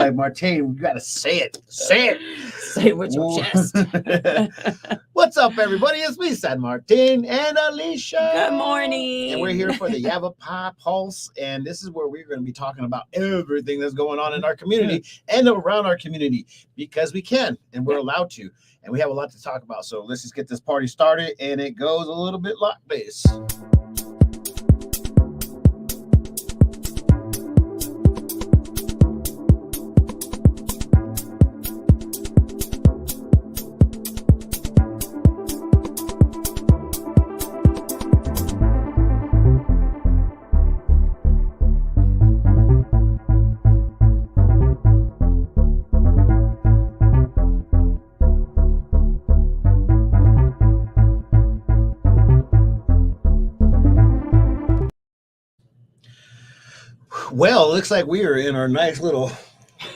Martine, you got to say it. Say it. Say it with your chest. What's up, everybody? It's me, San Martin, and Alicia. Good morning. And we're here for the Yavapai Pulse, and this is where we're going to be talking about everything that's going on in our community and around our community, because we can and we're allowed to, and we have a lot to talk about. So let's just get this party started, and it goes a little bit like this. Well, it looks like we are in our nice little,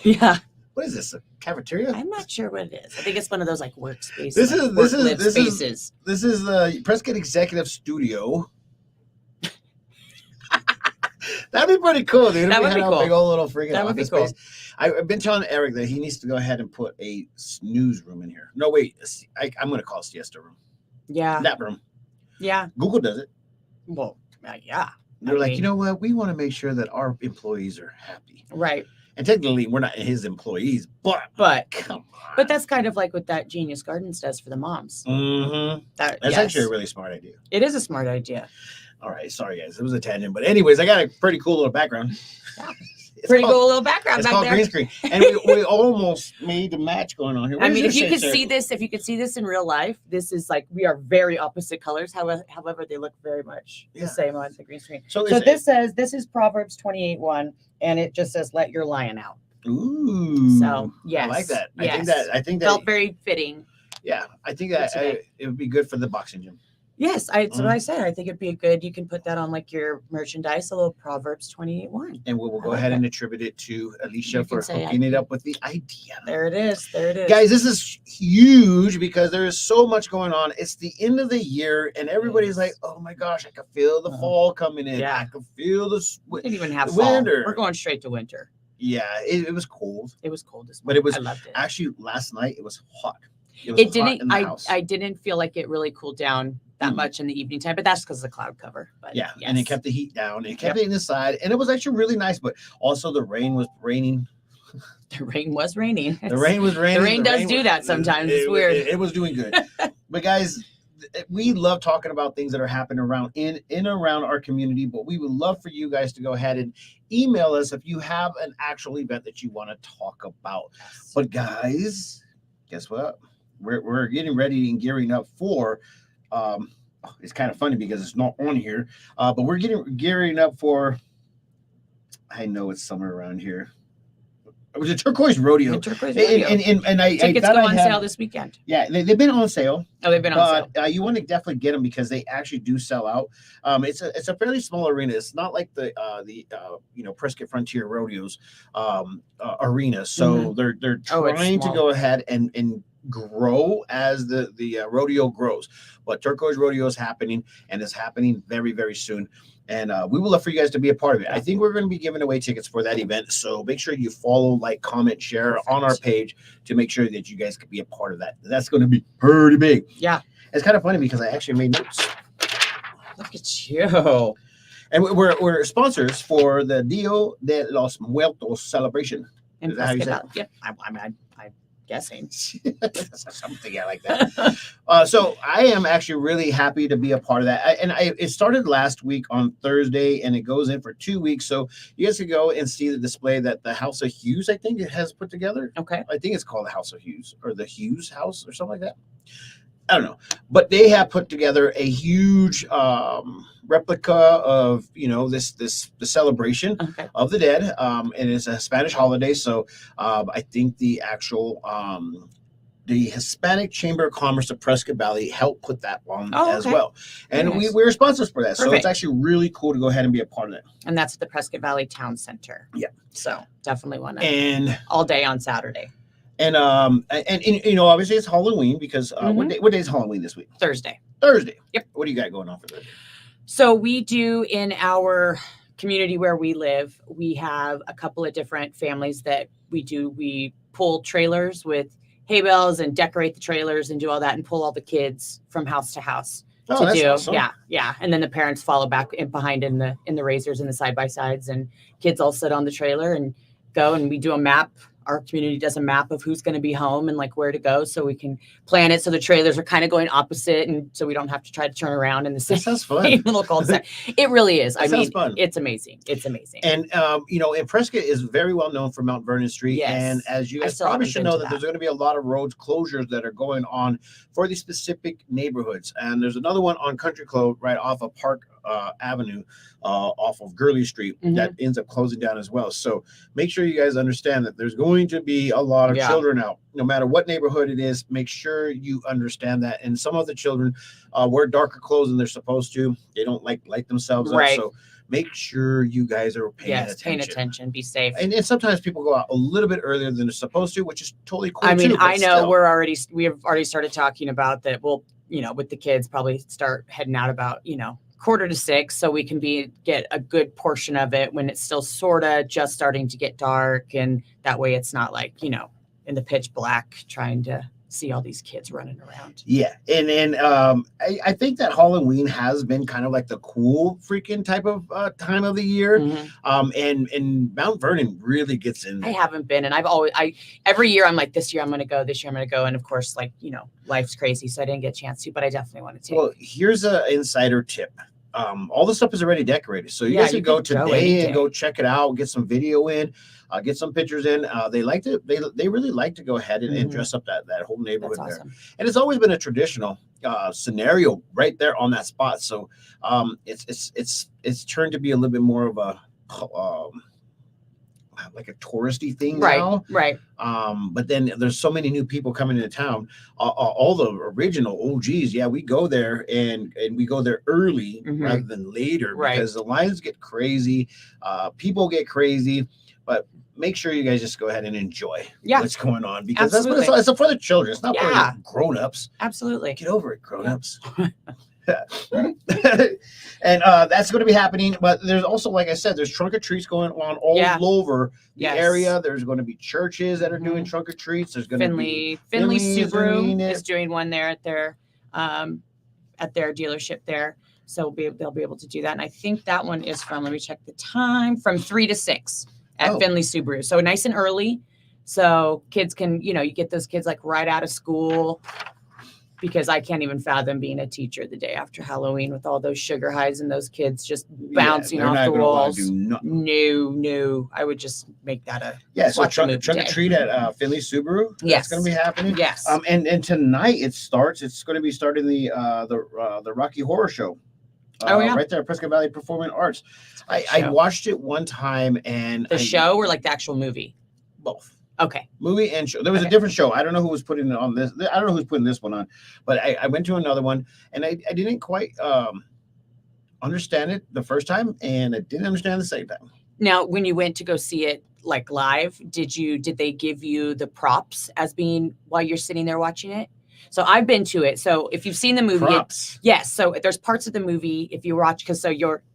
what is this, a cafeteria? I'm not sure what it is. I think it's one of those like workspaces. This spaces. This is the Prescott Executive Studio. That'd be pretty cool, dude. That would be cool. Big old little freaking that would be office cool. space. I've been telling Eric that he needs to go ahead and put a snooze room in here. No, wait, I'm going to call it siesta room. Yeah. Nap room. Yeah. Google does it. Well, yeah. They're like, you know what? We want to make sure that our employees are happy. Right. And technically, we're not his employees, but come on. But that's kind of like what that Genius Gardens does for the moms. Mm-hmm. That's actually a really smart idea. It is a smart idea. All right. Sorry, guys. It was a tangent. But anyways, I got a pretty cool little background. Yeah. Cool little background it's back called there. Green screen. And we almost made the match going on here. I mean, if you could see this in real life, this is like, we are very opposite colors. However, they look very much the same on the green screen. So this is Proverbs 28:1, and it just says, let your lion out. Ooh. So, yes. I like that. Yes. I think that felt very fitting. Yeah. I think that it would be good for the boxing gym. Yes, that's what I said. I think it'd be you can put that on like your merchandise, a little Proverbs 28:1. And we'll go ahead and attribute it to Alicia for hooking it up with the idea. There it is. Guys, this is huge because there is so much going on. It's the end of the year, and everybody's like, oh my gosh, I can feel the fall coming in. Yeah. I can feel the we didn't even have winter. Fall. We're going straight to winter. Yeah, it was cold. It was cold as well. But it was I loved it. Actually last night it was hot. It didn't. I didn't feel like it really cooled down that much in the evening time, but that's because of the cloud cover. But yeah, and it kept the heat down. It kept it inside, and it was actually really nice. But also the rain was raining. The rain was raining. The rain was raining. The rain does do that sometimes. It's weird. It was doing good. But guys, we love talking about things that are happening around in and around our community. But we would love for you guys to go ahead and email us if you have an actual event that you want to talk about. Yes. But guys, guess what? We're getting ready and gearing up for. It's kind of funny because it's not on here, but we're gearing up for. I know it's somewhere around here. It was a Turquoise Rodeo. And I tickets go on sale this weekend. Yeah, they've been on sale. Oh, they've been on sale. You want to definitely get them because they actually do sell out. It's a fairly small arena. It's not like the Prescott Frontier Rodeos arena. So they're trying to go ahead and grow as the rodeo grows. But Turquoise Rodeo is happening, and it's happening very, very soon. And we would love for you guys to be a part of it. I think we're going to be giving away tickets for that event. So make sure you follow, like, comment, share on our page to make sure that you guys can be a part of that. That's going to be pretty big. Yeah. It's kind of funny because I actually made notes. Look at you. And we're sponsors for the Dia de los Muertos celebration. Is that how you say it? Yeah. I'm guessing. Something like that. So I am actually really happy to be a part of that. It started last week on Thursday, and it goes in for 2 weeks. So you guys can go and see the display that the House of Hughes, I think, it has put together. Okay. I think it's called the House of Hughes or the Hughes House or something like that. I don't know, but they have put together a huge replica of the celebration of the dead, and it's a Spanish holiday. So I think the actual the Hispanic Chamber of Commerce of Prescott Valley helped put that on as well, and we're sponsors for that. So it's actually really cool to go ahead and be a part of it. And that's at the Prescott Valley Town Center. Yeah, so definitely want to. And all day on Saturday. And obviously it's Halloween because what day is Halloween this week? Thursday. Thursday. Yep. What do you got going on for Thursday? So we do in our community where we live, we have a couple of different families that we pull trailers with hay bales and decorate the trailers and do all that and pull all the kids from house to house to do. Awesome. Yeah. And then the parents follow back behind in the razors and the side by sides, and kids all sit on the trailer and go, and we do a map. Our community does a map of who's going to be home and like where to go, so we can plan it so the trailers are kind of going opposite, and so we don't have to try to turn around in the same little cul-de-sac. It really is. I mean, fun. It's amazing. It's amazing. And and Prescott is very well known for Mount Vernon Street. Yes. And as you guys probably should know, that there's going to be a lot of road closures that are going on for these specific neighborhoods. And there's another one on Country Club right off of Park Avenue, off of Gurley Street, that ends up closing down as well. So make sure you guys understand that there's going to be a lot of children out, no matter what neighborhood it is. Make sure you understand that. And some of the children wear darker clothes than they're supposed to. They don't light themselves up. So make sure you guys are paying attention. Paying attention. Be safe. And sometimes people go out a little bit earlier than they're supposed to, which is totally cool. I mean, too, I know we have already started talking about that. We'll, with the kids, probably start heading out about, 5:45, so we can get a good portion of it when it's still sort of just starting to get dark, and that way it's not like in the pitch black trying to see all these kids running around. Yeah, and I think that Halloween has been kind of like the cool freaking type of time of the year. And Mount Vernon really gets in there. I haven't been, and every year I'm like, this year I'm going to go, and of course, life's crazy, so I didn't get a chance to, but I definitely want to take. Well, here's an insider tip. All the stuff is already decorated, so you guys can go today and go check it out, get some video in, get some pictures in. They really like to go ahead and dress up that whole neighborhood there. And it's always been a traditional scenario right there on that spot. So it's turned to be a little bit more of a like a touristy thing now. Right. But then there's so many new people coming into town. All the original OGs, we go there and we go there early rather than later, because the lines get crazy, people get crazy. But make sure you guys just go ahead and enjoy what's going on, because that's what it's for the children. It's not for the grown-ups. Absolutely. Get over it, grown-ups. And that's going to be happening, but there's also, like I said, there's trunk or treats going on all over the area. There's going to be churches that are doing trunk or treats. There's going to be Finley Subaru is doing one there at their dealership there, so they'll be able to do that. And I think that one is from, let me check the time, from 3 to 6 at Finley Subaru, so nice and early, so kids can you get those kids like right out of school. Because I can't even fathom being a teacher the day after Halloween with all those sugar highs and those kids just bouncing off the walls. No, I would just make that so trunk or treat at Finley Subaru. Yes, that's going to be happening. Yes, and tonight it's going to be starting the Rocky Horror Show. Right there at Prescott Valley Performing Arts. I watched it one time, and the show or like the actual movie, both. Okay. Movie and show. There was a different show. I don't know who was putting it on this. I don't know who's putting this one on, but I went to another one, and I didn't quite understand it the first time, and I didn't understand the second time. Now, when you went to go see it like live, did they give you the props as being while you're sitting there watching it? So I've been to it. So if you've seen the movie, yes. So there's parts of the movie if you watch, because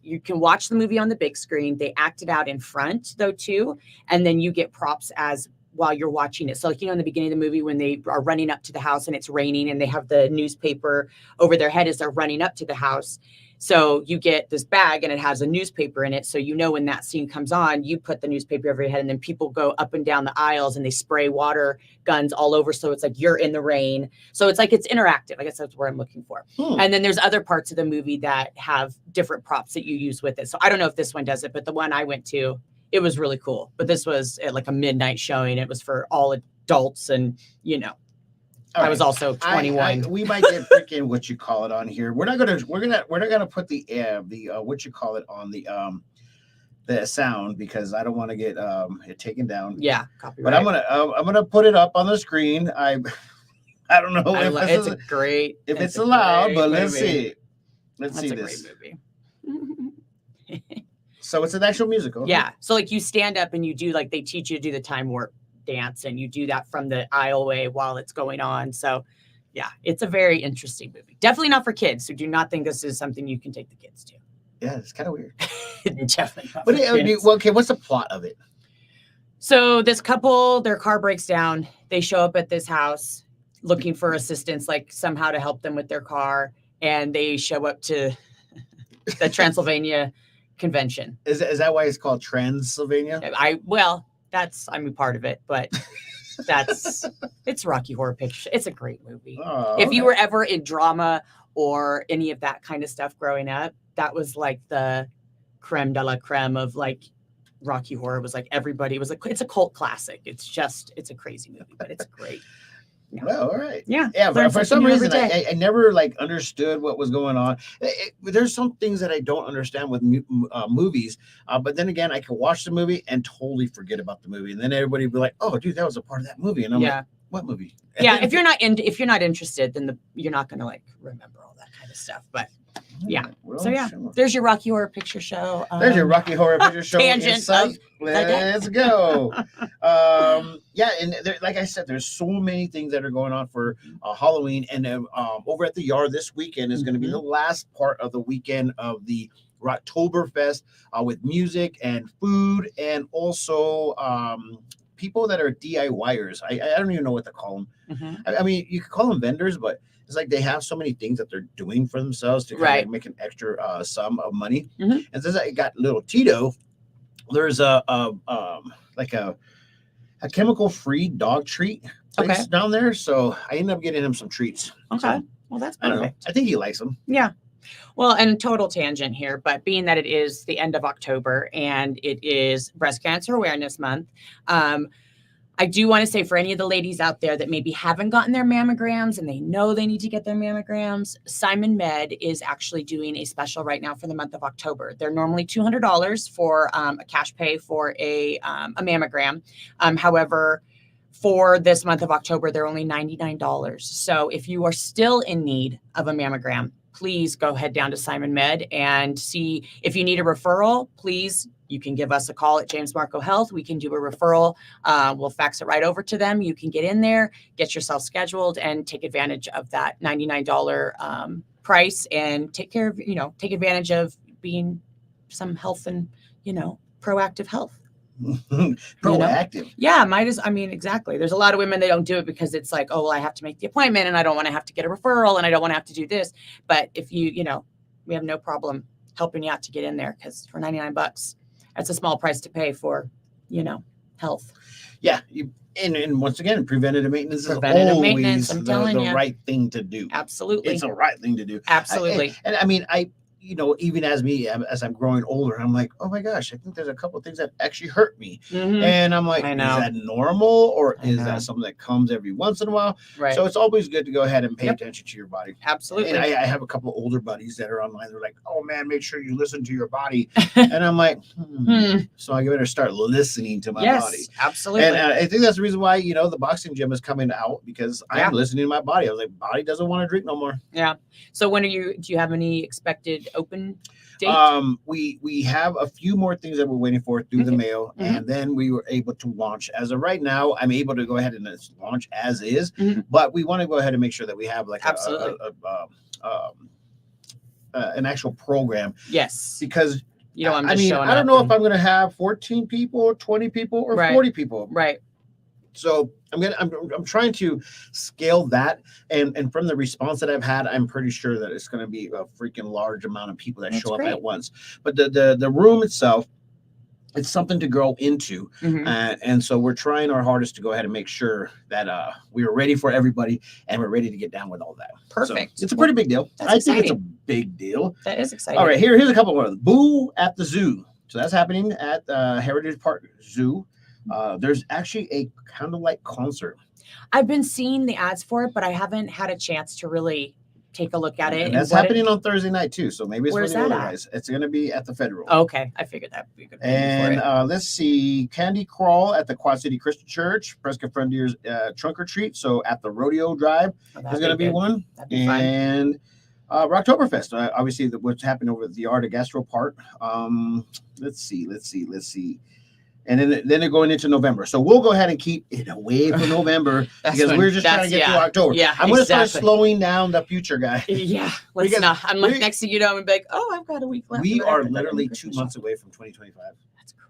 you can watch the movie on the big screen. They act it out in front though too, and then you get props as while you're watching it. So like, in the beginning of the movie when they are running up to the house and it's raining and they have the newspaper over their head as they're running up to the house. So you get this bag and it has a newspaper in it. So when that scene comes on, you put the newspaper over your head, and then people go up and down the aisles and they spray water guns all over. So it's like you're in the rain. So it's like it's interactive. I guess that's what I'm looking for. And then there's other parts of the movie that have different props that you use with it. So I don't know if this one does it, but the one I went to, it was really cool. But this was at like a midnight showing. It was for all adults, and I was also 21. We might get freaking what you call it on here. We're not gonna put the what you call it on the sound, because I don't want to get it taken down. Yeah, copyright. But I'm gonna put it up on the screen. I don't know if it's allowed, but let's see. Let's see this. Great movie. So it's an actual musical. Yeah. So like you stand up and you do, like, they teach you to do the time warp dance, and you do that from the aisleway while it's going on. So yeah, it's a very interesting movie. Definitely not for kids. So do not think this is something you can take the kids to. Yeah, it's kind of weird. Definitely not. But okay, what's the plot of it? So this couple, their car breaks down. They show up at this house looking for assistance, like somehow to help them with their car, and they show up to the Transylvania convention. Is that why it's called Transylvania? I'm part of it, but it's Rocky Horror Picture. It's a great movie. Oh, if you were ever in drama or any of that kind of stuff growing up, that was like the creme de la creme of like Rocky Horror. Was like everybody was like, it's a cult classic. It's a crazy movie, but it's great. Yeah. Well, all right. Yeah. For some reason, I never like understood what was going on. There's some things that I don't understand with movies, but then again, I can watch the movie and totally forget about the movie, and then everybody would be like, "Oh, dude, that was a part of that movie," and I'm like, "What movie?" Yeah. If you're not interested, then you're not going to like remember all that kind of stuff. But yeah. Well, there's your Rocky Horror Picture Show. There's your Rocky Horror Picture Show. Tangent. Let's go. And like I said, there's so many things that are going on for Halloween, and over at the Yard this weekend is going to be the last part of the weekend of the Rocktoberfest with music and food, and also people that are DIYers. I don't even know what to call them. I mean, you could call them vendors, but it's like they have so many things that they're doing for themselves to kind of make an extra sum of money. And since I got little Tito, there's a chemical-free dog treat place down there. So I ended up getting him some treats. Okay. So, well, that's perfect. I think he likes them. Yeah. Well, and total tangent here, but being that it is the end of October and it is Breast Cancer Awareness Month, I do want to say for any of the ladies out there that maybe haven't gotten their mammograms and they know they need to get their mammograms, Simon Med is actually doing a special right now for the month of October. They're normally $200 for a cash pay for a mammogram. However, for this month of October, they're only $99. So if you are still in need of a mammogram, please go head down to Simon Med and see if you need a referral. Please, you can give us a call at James Marco Health. We can do a referral. We'll fax it right over to them. You can get in there, get yourself scheduled, and take advantage of that $99 price and take advantage of being some health and, proactive health. Proactive. Yeah, exactly. There's a lot of women that don't do it because it's like, oh, well, I have to make the appointment and I don't want to have to get a referral and I don't want to have to do this. But if we have no problem helping you out to get in there, because for $99, that's a small price to pay for, health. Yeah. And once again, preventative maintenance is always the right thing to do. Absolutely. It's the right thing to do. Absolutely. Even as I'm growing older, I'm like, oh my gosh, I think there's a couple of things that actually hurt me. And I'm like, is that normal or is that something that comes every once in a while? Right. So it's always good to go ahead and pay attention to your body. Absolutely. And I have a couple of older buddies that are online. They're like, oh man, make sure you listen to your body. And I'm like, so I better start listening to my body. Yes, absolutely. And I think that's the reason why, the boxing gym is coming out, because I'm listening to my body. I was like, body doesn't want to drink no more. Yeah. So do you have any expected open date? We have a few more things that we're waiting for through the mail, and then we were able to launch. As of right now, I'm able to go ahead and launch as is, but we want to go ahead and make sure that we have like an actual program. Yes, because you don't. I don't know if I'm going to have 14 people, 20 people, or 40 people. Right. So I'm trying to scale that, and from the response that I've had, I'm pretty sure that it's going to be a freaking large amount of people that show up at once. But the room itself, it's something to grow into, and so we're trying our hardest to go ahead and make sure that we are ready for everybody and we're ready to get down with all that. Perfect. So it's a pretty big deal. I think it's a big deal. That is exciting. All right, here's a couple more. Boo at the Zoo. So that's happening at Heritage Park Zoo. There's actually a candlelight concert. I've been seeing the ads for it, but I haven't had a chance to really take a look at it. And that's happening on Thursday night too. So maybe it's where's for the that other guys. It's going to be at the Federal. Okay, I figured that would be a good. And let's see, Candy Crawl at the Quad City Christian Church, Prescott Frontier's Trunk or Treat. So at the Rodeo Drive, there's going to be one. That'd be fun. And Rocktoberfest, obviously what's happened over at the Art of Gastro Park. Let's see. And then they're going into November. So we'll go ahead and keep it away from November because we're just trying to get through October. Yeah, I'm going to start slowing down the future, guys. Yeah, let's not. I'm like, next thing you know, I'm like, oh, I've got a week left. We are literally 2 months away from 2025. That's crazy.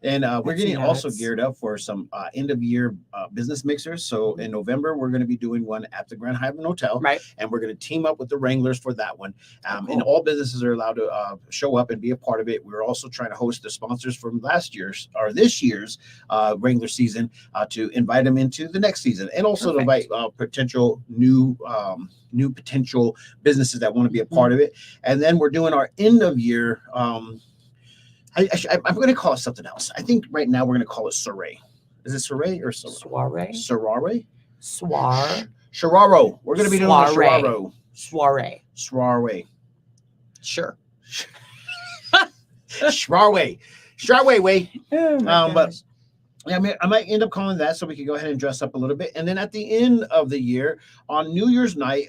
And we're getting also geared up for some end of year business mixers. So in November, we're going to be doing one at the Grand Hyatt Hotel. Right. And we're going to team up with the Wranglers for that one. And all businesses are allowed to show up and be a part of it. We're also trying to host the sponsors from this year's Wrangler season to invite them into the next season, and also to invite potential new potential businesses that want to be a part of it. And then we're doing our end of year. I'm going to call it something else. I think right now we're going to call it soiree. Is it soiree or soiree? Soiree? Shararo. We're going to be doing a Shararo. Soiree. Sure. Soiree way. Oh but yeah, I might end up calling that so we can go ahead and dress up a little bit. And then at the end of the year, on New Year's night,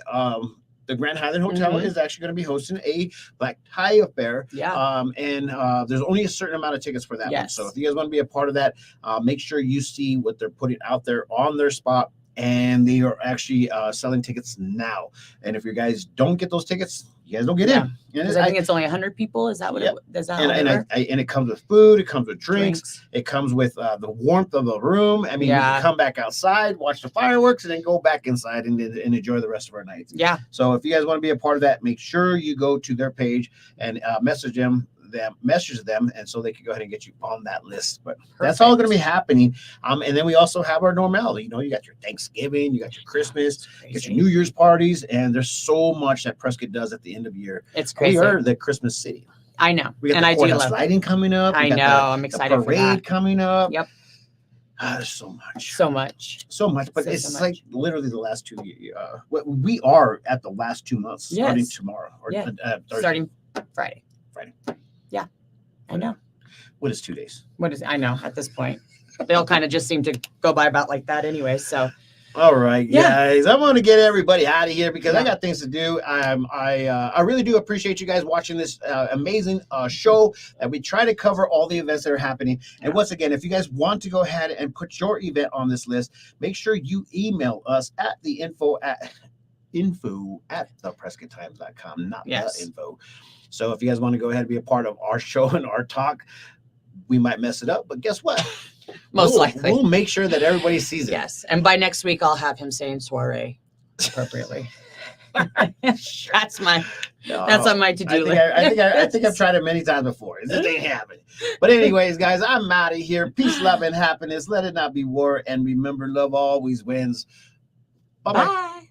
the Grand Hyatt Hotel is actually going to be hosting a black tie affair. Yeah. And there's only a certain amount of tickets for that one. So if you guys want to be a part of that, make sure you see what they're putting out there on their spot. And they are actually selling tickets now. And if you guys don't get those tickets, you guys don't get in. Because I think it's only 100 people. Is that what is that? And it comes with food. It comes with drinks. It comes with the warmth of the room. I mean, you can come back outside, watch the fireworks, and then go back inside and enjoy the rest of our nights. Yeah. So if you guys want to be a part of that, make sure you go to their page and message them, and so they can go ahead and get you on that list. But that's all going to be happening. And then we also have our normality. You got your Thanksgiving, you got your Christmas, you got your New Year's parties, and there's so much that Prescott does at the end of the year. It's crazy. We are the Christmas city. I know. We got the courthouse lighting coming up. I know. I'm excited for that. Parade coming up. Yep. There's so much. But it's like literally the last 2 years. We are at the last 2 months starting tomorrow. Starting Friday. Yeah, I know. What is 2 days? I know at this point. They'll kind of just seem to go by about like that anyway. So, all right, guys, I'm going to get everybody out of here because I got things to do. I really do appreciate you guys watching this amazing show that we try to cover all the events that are happening. And once again, if you guys want to go ahead and put your event on this list, make sure you email us at the info at theprescotttimes.com, not the info. So if you guys want to go ahead and be a part of our show and our talk, we might mess it up, but guess what? Most likely. We'll make sure that everybody sees it. Yes. And by next week, I'll have him saying soiree appropriately. That's on my to-do list. I think I've tried it many times before. It ain't happening. But anyways, guys, I'm out of here. Peace, love, and happiness. Let it not be war. And remember, love always wins. Bye-bye. Bye.